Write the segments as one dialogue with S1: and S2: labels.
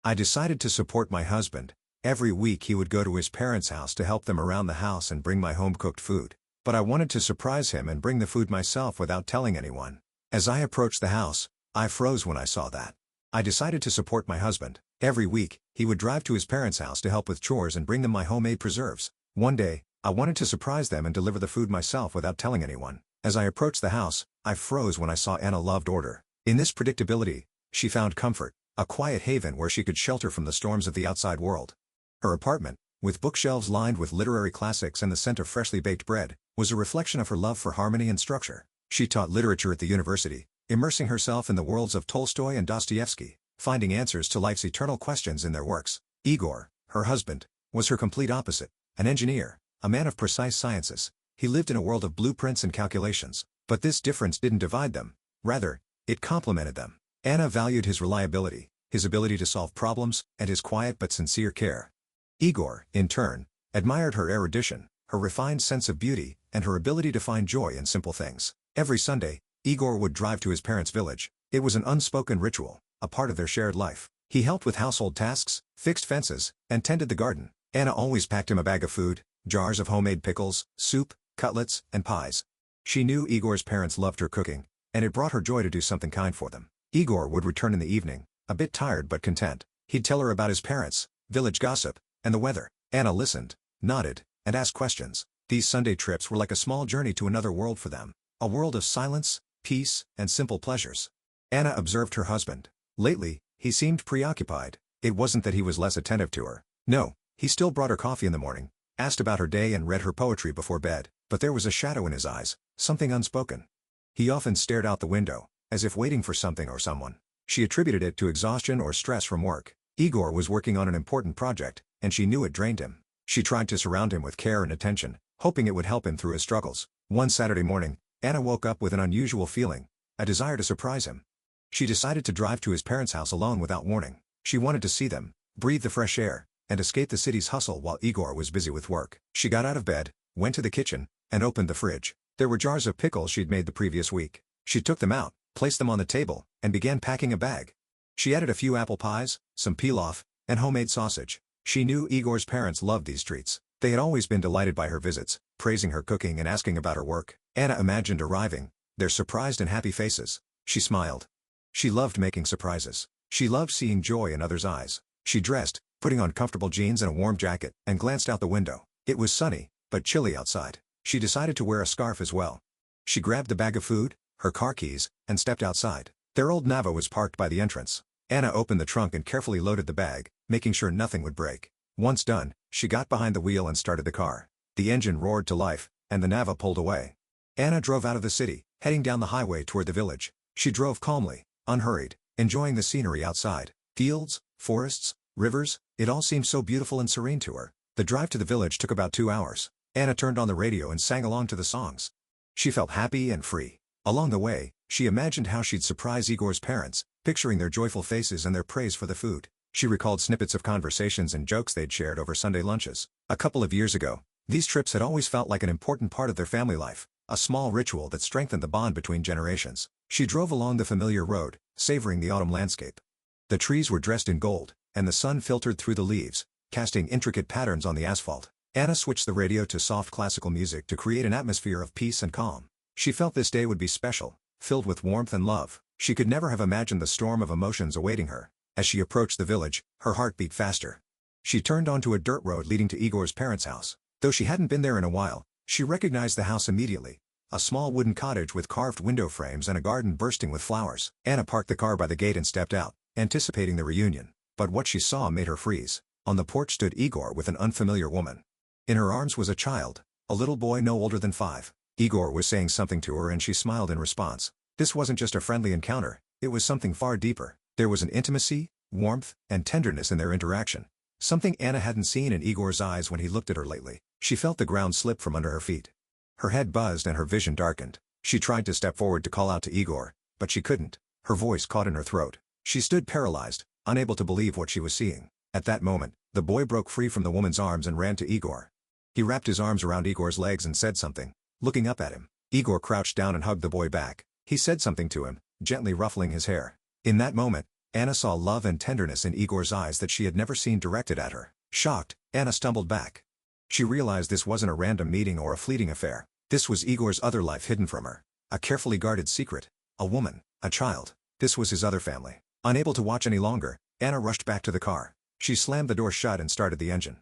S1: I decided to support my husband. Every week he would go to his parents' house to help them around the house and bring my home-cooked food. But I wanted to surprise him and bring the food myself without telling anyone. As I approached the house, I froze when I saw that. I decided to support my husband. Every week, he would drive to his parents' house to help with chores and bring them my homemade preserves. One day, I wanted to surprise them and deliver the food myself without telling anyone. As I approached the house, I froze when I saw Anna loved order. In this predictability, she found comfort, a quiet haven where she could shelter from the storms of the outside world. Her apartment, with bookshelves lined with literary classics and the scent of freshly baked bread, was a reflection of her love for harmony and structure. She taught literature at the university, immersing herself in the worlds of Tolstoy and Dostoevsky, finding answers to life's eternal questions in their works. Igor, her husband, was her complete opposite, an engineer, a man of precise sciences. He lived in a world of blueprints and calculations, but this difference didn't divide them. Rather, it complemented them. Anna valued his reliability, his ability to solve problems, and his quiet but sincere care. Igor, in turn, admired her erudition, her refined sense of beauty, and her ability to find joy in simple things. Every Sunday, Igor would drive to his parents' village. It was an unspoken ritual, a part of their shared life. He helped with household tasks, fixed fences, and tended the garden. Anna always packed him a bag of food, jars of homemade pickles, soup, cutlets, and pies. She knew Igor's parents loved her cooking, and it brought her joy to do something kind for them. Igor would return in the evening, a bit tired but content. He'd tell her about his parents, village gossip, and the weather. Anna listened, nodded, and asked questions. These Sunday trips were like a small journey to another world for them, a world of silence, peace, and simple pleasures. Anna observed her husband. Lately, he seemed preoccupied. It wasn't that he was less attentive to her. No, he still brought her coffee in the morning, asked about her day and read her poetry before bed, but there was a shadow in his eyes, something unspoken. He often stared out the window, as if waiting for something or someone. She attributed it to exhaustion or stress from work. Igor was working on an important project, and she knew it drained him. She tried to surround him with care and attention, hoping it would help him through his struggles. One Saturday morning, Anna woke up with an unusual feeling, a desire to surprise him. She decided to drive to his parents' house alone without warning. She wanted to see them, breathe the fresh air, and escape the city's hustle while Igor was busy with work. She got out of bed, went to the kitchen, and opened the fridge. There were jars of pickles she'd made the previous week. She took them out, placed them on the table, and began packing a bag. She added a few apple pies, some pilaf, and homemade sausage. She knew Igor's parents loved these treats. They had always been delighted by her visits, praising her cooking and asking about her work. Anna imagined arriving, their surprised and happy faces. She smiled. She loved making surprises. She loved seeing joy in others' eyes. She dressed, putting on comfortable jeans and a warm jacket, and glanced out the window. It was sunny, but chilly outside. She decided to wear a scarf as well. She grabbed the bag of food, her car keys, and stepped outside. Their old Nava was parked by the entrance. Anna opened the trunk and carefully loaded the bag, making sure nothing would break. Once done, she got behind the wheel and started the car. The engine roared to life, and the Nava pulled away. Anna drove out of the city, heading down the highway toward the village. She drove calmly, unhurried, enjoying the scenery outside. Fields, forests, rivers, it all seemed so beautiful and serene to her. The drive to the village took about 2 hours. Anna turned on the radio and sang along to the songs. She felt happy and free. Along the way, she imagined how she'd surprise Igor's parents, picturing their joyful faces and their praise for the food. She recalled snippets of conversations and jokes they'd shared over Sunday lunches. A couple of years ago, these trips had always felt like an important part of their family life, a small ritual that strengthened the bond between generations. She drove along the familiar road, savoring the autumn landscape. The trees were dressed in gold, and the sun filtered through the leaves, casting intricate patterns on the asphalt. Anna switched the radio to soft classical music to create an atmosphere of peace and calm. She felt this day would be special, filled with warmth and love. She could never have imagined the storm of emotions awaiting her. As she approached the village, her heart beat faster. She turned onto a dirt road leading to Igor's parents' house. Though she hadn't been there in a while, she recognized the house immediately. A small wooden cottage with carved window frames and a garden bursting with flowers. Anna parked the car by the gate and stepped out, anticipating the reunion. But what she saw made her freeze. On the porch stood Igor with an unfamiliar woman. In her arms was a child, a little boy no older than 5. Igor was saying something to her and she smiled in response. This wasn't just a friendly encounter, it was something far deeper. There was an intimacy, warmth, and tenderness in their interaction. Something Anna hadn't seen in Igor's eyes when he looked at her lately. She felt the ground slip from under her feet. Her head buzzed and her vision darkened. She tried to step forward to call out to Igor, but she couldn't. Her voice caught in her throat. She stood paralyzed, unable to believe what she was seeing. At that moment, the boy broke free from the woman's arms and ran to Igor. He wrapped his arms around Igor's legs and said something. Looking up at him, Igor crouched down and hugged the boy back. He said something to him, gently ruffling his hair. In that moment, Anna saw love and tenderness in Igor's eyes that she had never seen directed at her. Shocked, Anna stumbled back. She realized this wasn't a random meeting or a fleeting affair. This was Igor's other life hidden from her. A carefully guarded secret. A woman. A child. This was his other family. Unable to watch any longer, Anna rushed back to the car. She slammed the door shut and started the engine.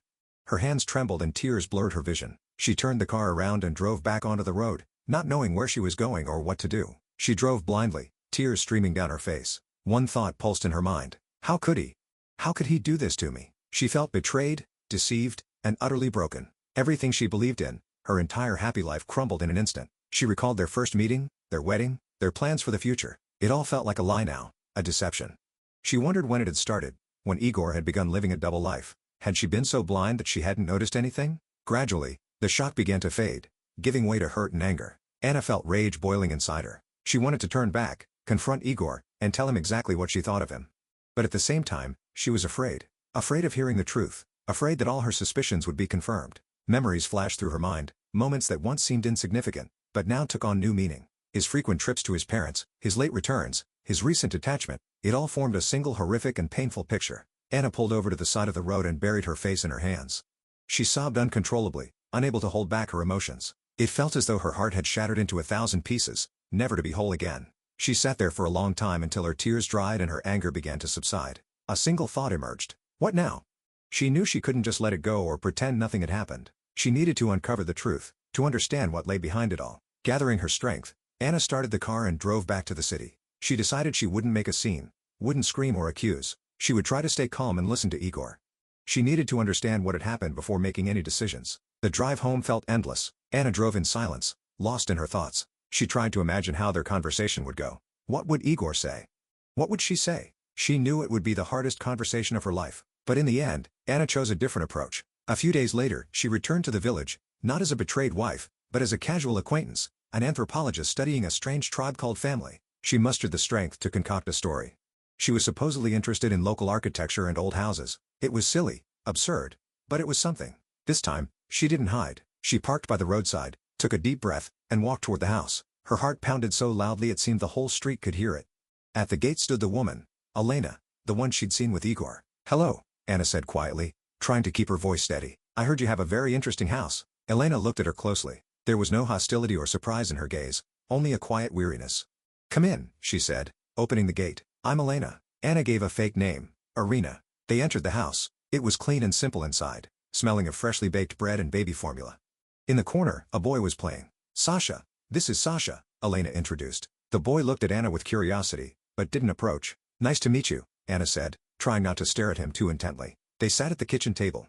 S1: Her hands trembled and tears blurred her vision. She turned the car around and drove back onto the road, not knowing where she was going or what to do. She drove blindly, tears streaming down her face. One thought pulsed in her mind. How could he? How could he do this to me? She felt betrayed, deceived, and utterly broken. Everything she believed in, her entire happy life crumbled in an instant. She recalled their first meeting, their wedding, their plans for the future. It all felt like a lie now, a deception. She wondered when it had started, when Igor had begun living a double life. Had she been so blind that she hadn't noticed anything? Gradually, the shock began to fade, giving way to hurt and anger. Anna felt rage boiling inside her. She wanted to turn back, confront Igor, and tell him exactly what she thought of him. But at the same time, she was afraid. Afraid of hearing the truth. Afraid that all her suspicions would be confirmed. Memories flashed through her mind, moments that once seemed insignificant, but now took on new meaning. His frequent trips to his parents, his late returns, his recent detachment, it all formed a single horrific and painful picture. Anna pulled over to the side of the road and buried her face in her hands. She sobbed uncontrollably, unable to hold back her emotions. It felt as though her heart had shattered into 1,000 pieces, never to be whole again. She sat there for a long time until her tears dried and her anger began to subside. A single thought emerged. What now? She knew she couldn't just let it go or pretend nothing had happened. She needed to uncover the truth, to understand what lay behind it all. Gathering her strength, Anna started the car and drove back to the city. She decided she wouldn't make a scene, wouldn't scream or accuse. She would try to stay calm and listen to Igor. She needed to understand what had happened before making any decisions. The drive home felt endless. Anna drove in silence, lost in her thoughts. She tried to imagine how their conversation would go. What would Igor say? What would she say? She knew it would be the hardest conversation of her life. But in the end, Anna chose a different approach. A few days later, she returned to the village, not as a betrayed wife, but as a casual acquaintance, an anthropologist studying a strange tribe called family. She mustered the strength to concoct a story. She was supposedly interested in local architecture and old houses. It was silly, absurd, but it was something. This time, she didn't hide. She parked by the roadside, took a deep breath, and walked toward the house. Her heart pounded so loudly it seemed the whole street could hear it. At the gate stood the woman, Elena, the one she'd seen with Igor. "Hello," Anna said quietly, trying to keep her voice steady. "I heard you have a very interesting house." Elena looked at her closely. There was no hostility or surprise in her gaze, only a quiet weariness. "Come in," she said, opening the gate. "I'm Elena." Anna gave a fake name, Irina. They entered the house. It was clean and simple inside, smelling of freshly baked bread and baby formula. In the corner, a boy was playing. "Sasha, this is Sasha," Elena introduced. The boy looked at Anna with curiosity, but didn't approach. "Nice to meet you," Anna said, trying not to stare at him too intently. They sat at the kitchen table.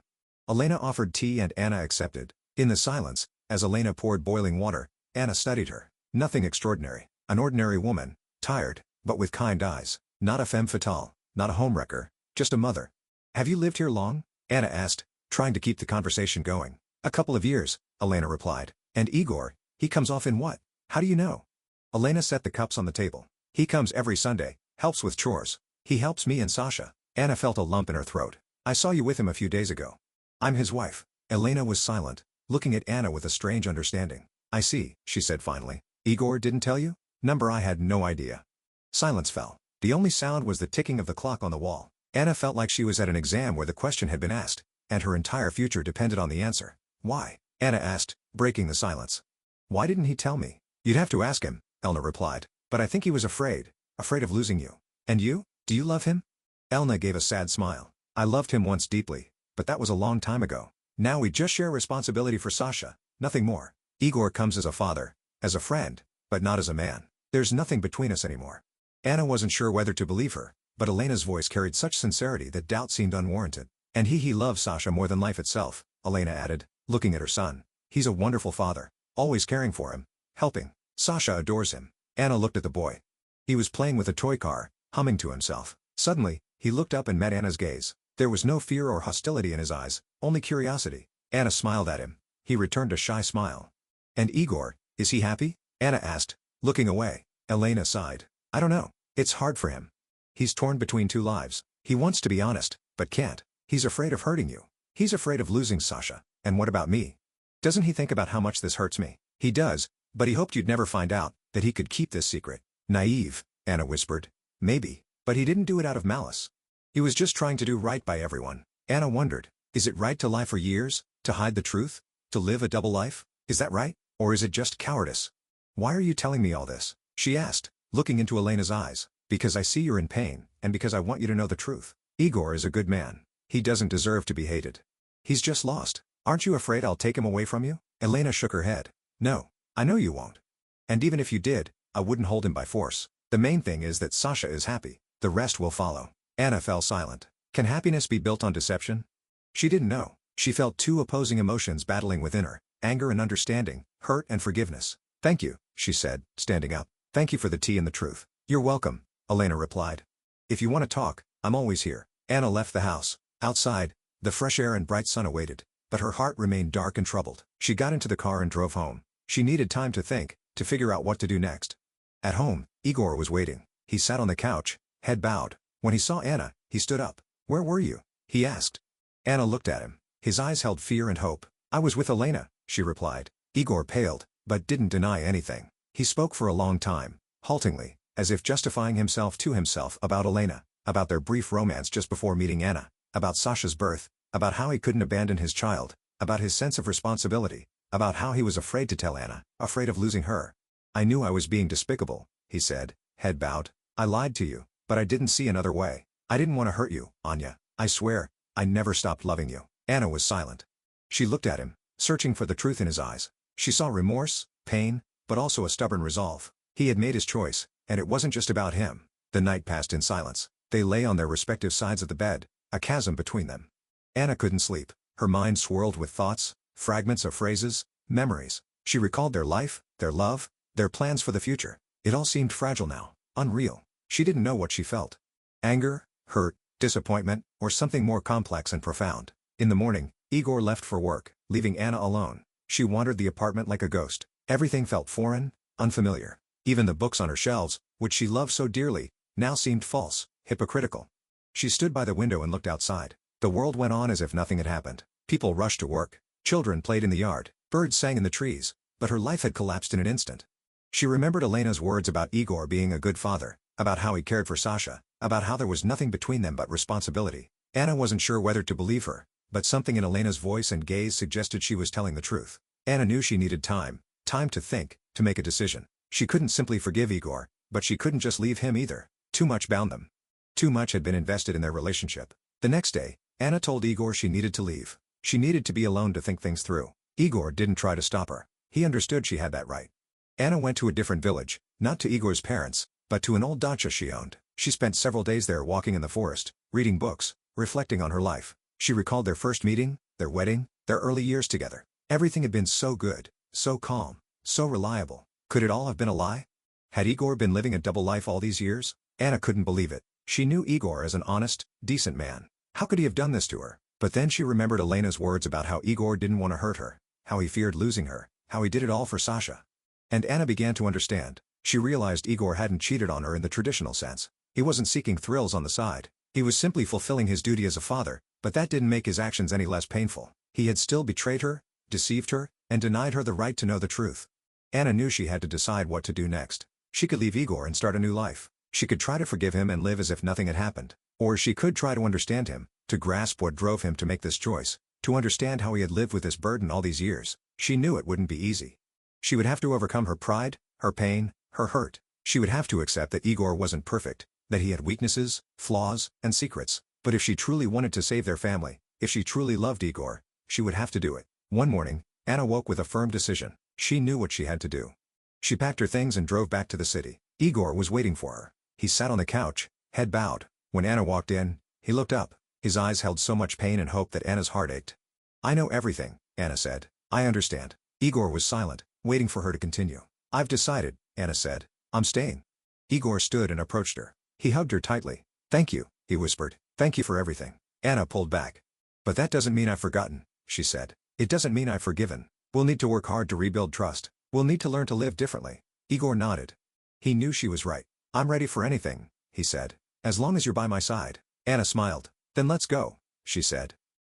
S1: Elena offered tea and Anna accepted. In the silence, as Elena poured boiling water, Anna studied her. Nothing extraordinary. An ordinary woman, tired, but with kind eyes. Not a femme fatale, not a homewrecker, just a mother. "Have you lived here long?" Anna asked, trying to keep the conversation going. "A couple of years," Elena replied. "And Igor, he comes often what? How do you know?" Elena set the cups on the table. "He comes every Sunday, helps with chores. He helps me and Sasha." Anna felt a lump in her throat. "I saw you with him a few days ago." "I'm his wife." Elena was silent, looking at Anna with a strange understanding. "I see," she said finally. "Igor didn't tell you?" I had no idea." Silence fell. The only sound was the ticking of the clock on the wall. Anna felt like she was at an exam where the question had been asked, and her entire future depended on the answer. "Why?" Anna asked, breaking the silence. "Why didn't he tell me?" "You'd have to ask him," Elna replied. "But I think he was afraid of losing you." "And you? Do you love him?" Elna gave a sad smile. "I loved him once deeply, but that was a long time ago. Now we just share responsibility for Sasha, nothing more. Igor comes as a father, as a friend, but not as a man. There's nothing between us anymore." Anna wasn't sure whether to believe her, but Elena's voice carried such sincerity that doubt seemed unwarranted. "And he loves Sasha more than life itself," Elena added, looking at her son. "He's a wonderful father, always caring for him, helping. Sasha adores him." Anna looked at the boy. He was playing with a toy car, humming to himself. Suddenly, he looked up and met Anna's gaze. There was no fear or hostility in his eyes, only curiosity. Anna smiled at him. He returned a shy smile. "And Igor, is he happy?" Anna asked, looking away. Elena sighed. "I don't know. It's hard for him. He's torn between two lives. He wants to be honest, but can't. He's afraid of hurting you. He's afraid of losing Sasha. And what about me? Doesn't he think about how much this hurts me?" "He does, but he hoped you'd never find out, that he could keep this secret." "Naive," Anna whispered. "Maybe, But he didn't do it out of malice. He was just trying to do right by everyone. Anna wondered, is it right to lie for years, to hide the truth, to live a double life? Is that right? Or is it just cowardice? Why are you telling me all this? She asked, looking into Elena's eyes. Because I see you're in pain, and because I want you to know the truth. Igor is a good man. He doesn't deserve to be hated. He's just lost. Aren't you afraid I'll take him away from you? Elena shook her head. No, I know you won't. And even if you did, I wouldn't hold him by force. The main thing is that Sasha is happy. The rest will follow. Anna fell silent. Can happiness be built on deception? She didn't know. She felt two opposing emotions battling within her, anger and understanding, hurt and forgiveness. Thank you, she said, standing up. Thank you for the tea and the truth. You're welcome, Elena replied. If you want to talk, I'm always here. Anna left the house. Outside, the fresh air and bright sun awaited, but her heart remained dark and troubled. She got into the car and drove home. She needed time to think, to figure out what to do next. At home, Igor was waiting. He sat on the couch, head bowed. When he saw Anna, he stood up. Where were you? He asked. Anna looked at him. His eyes held fear and hope. I was with Elena, she replied. Igor paled, but didn't deny anything. He spoke for a long time, haltingly, as if justifying himself to himself about Elena, about their brief romance just before meeting Anna, about Sasha's birth, about how he couldn't abandon his child, about his sense of responsibility, about how he was afraid to tell Anna, afraid of losing her. I knew I was being despicable, he said, head bowed. I lied to you, but I didn't see another way. I didn't want to hurt you, Anya. I swear, I never stopped loving you. Anna was silent. She looked at him, searching for the truth in his eyes. She saw remorse, pain, but also a stubborn resolve. He had made his choice, and it wasn't just about him. The night passed in silence. They lay on their respective sides of the bed, a chasm between them. Anna couldn't sleep. Her mind swirled with thoughts, fragments of phrases, memories. She recalled their life, their love, their plans for the future. It all seemed fragile now, unreal. She didn't know what she felt. Anger, hurt, disappointment, or something more complex and profound. In the morning, Igor left for work, leaving Anna alone. She wandered the apartment like a ghost. Everything felt foreign, unfamiliar. Even the books on her shelves, which she loved so dearly, now seemed false, hypocritical. She stood by the window and looked outside. The world went on as if nothing had happened. People rushed to work. Children played in the yard. Birds sang in the trees. But her life had collapsed in an instant. She remembered Elena's words about Igor being a good father, about how he cared for Sasha, about how there was nothing between them but responsibility. Anna wasn't sure whether to believe her, but something in Elena's voice and gaze suggested she was telling the truth. Anna knew she needed time to think, to make a decision. She couldn't simply forgive Igor, but she couldn't just leave him either. Too much bound them. Too much had been invested in their relationship. The next day, Anna told Igor she needed to leave. She needed to be alone to think things through. Igor didn't try to stop her. He understood she had that right. Anna went to a different village, not to Igor's parents, but to an old dacha she owned. She spent several days there walking in the forest, reading books, reflecting on her life. She recalled their first meeting, their wedding, their early years together. Everything had been so good, so calm, so reliable. Could it all have been a lie? Had Igor been living a double life all these years? Anna couldn't believe it. She knew Igor as an honest, decent man. How could he have done this to her? But then she remembered Elena's words about how Igor didn't want to hurt her, how he feared losing her, how he did it all for Sasha. And Anna began to understand. She realized Igor hadn't cheated on her in the traditional sense. He wasn't seeking thrills on the side. He was simply fulfilling his duty as a father, but that didn't make his actions any less painful. He had still betrayed her, deceived her, and denied her the right to know the truth. Anna knew she had to decide what to do next. She could leave Igor and start a new life. She could try to forgive him and live as if nothing had happened. Or she could try to understand him, to grasp what drove him to make this choice, to understand how he had lived with this burden all these years. She knew it wouldn't be easy. She would have to overcome her pride, her pain, her hurt. She would have to accept that Igor wasn't perfect, that he had weaknesses, flaws, and secrets. But if she truly wanted to save their family, if she truly loved Igor, she would have to do it. One morning, Anna woke with a firm decision. She knew what she had to do. She packed her things and drove back to the city. Igor was waiting for her. He sat on the couch, head bowed. When Anna walked in, he looked up. His eyes held so much pain and hope that Anna's heart ached. I know everything, Anna said. I understand. Igor was silent, waiting for her to continue. I've decided, Anna said. I'm staying. Igor stood and approached her. He hugged her tightly. Thank you, he whispered. Thank you for everything. Anna pulled back. But that doesn't mean I've forgotten, she said. It doesn't mean I've forgiven. We'll need to work hard to rebuild trust. We'll need to learn to live differently. Igor nodded. He knew she was right. I'm ready for anything, he said. As long as you're by my side. Anna smiled. Then let's go, she said.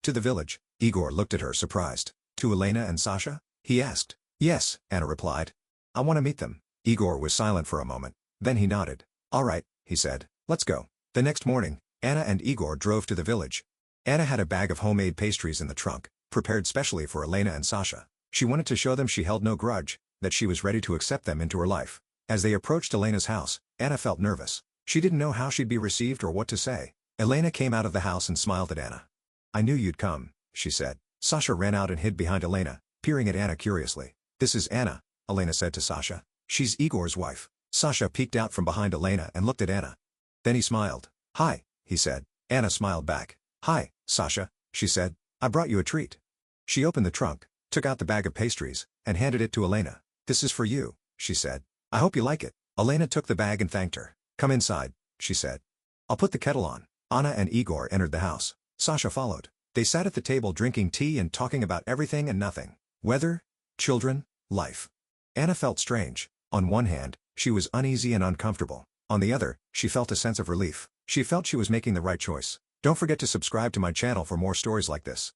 S1: To the village. Igor looked at her surprised. To Elena and Sasha? He asked. Yes, Anna replied. I want to meet them. Igor was silent for a moment. Then he nodded. All right, he said. Let's go. The next morning, Anna and Igor drove to the village. Anna had a bag of homemade pastries in the trunk, prepared specially for Elena and Sasha. She wanted to show them she held no grudge, that she was ready to accept them into her life. As they approached Elena's house, Anna felt nervous. She didn't know how she'd be received or what to say. Elena came out of the house and smiled at Anna. "I knew you'd come," she said. Sasha ran out and hid behind Elena, peering at Anna curiously. "This is Anna," Elena said to Sasha. "She's Igor's wife." Sasha peeked out from behind Elena and looked at Anna. Then he smiled. "Hi," he said. Anna smiled back. "Hi, Sasha," she said. "I brought you a treat." She opened the trunk, took out the bag of pastries, and handed it to Elena. "This is for you," she said. "I hope you like it." Elena took the bag and thanked her. "Come inside," she said. "I'll put the kettle on." Anna and Igor entered the house. Sasha followed. They sat at the table drinking tea and talking about everything and nothing. Weather, children, life. Anna felt strange. On one hand, she was uneasy and uncomfortable. On the other, she felt a sense of relief. She felt she was making the right choice. Don't forget to subscribe to my channel for more stories like this.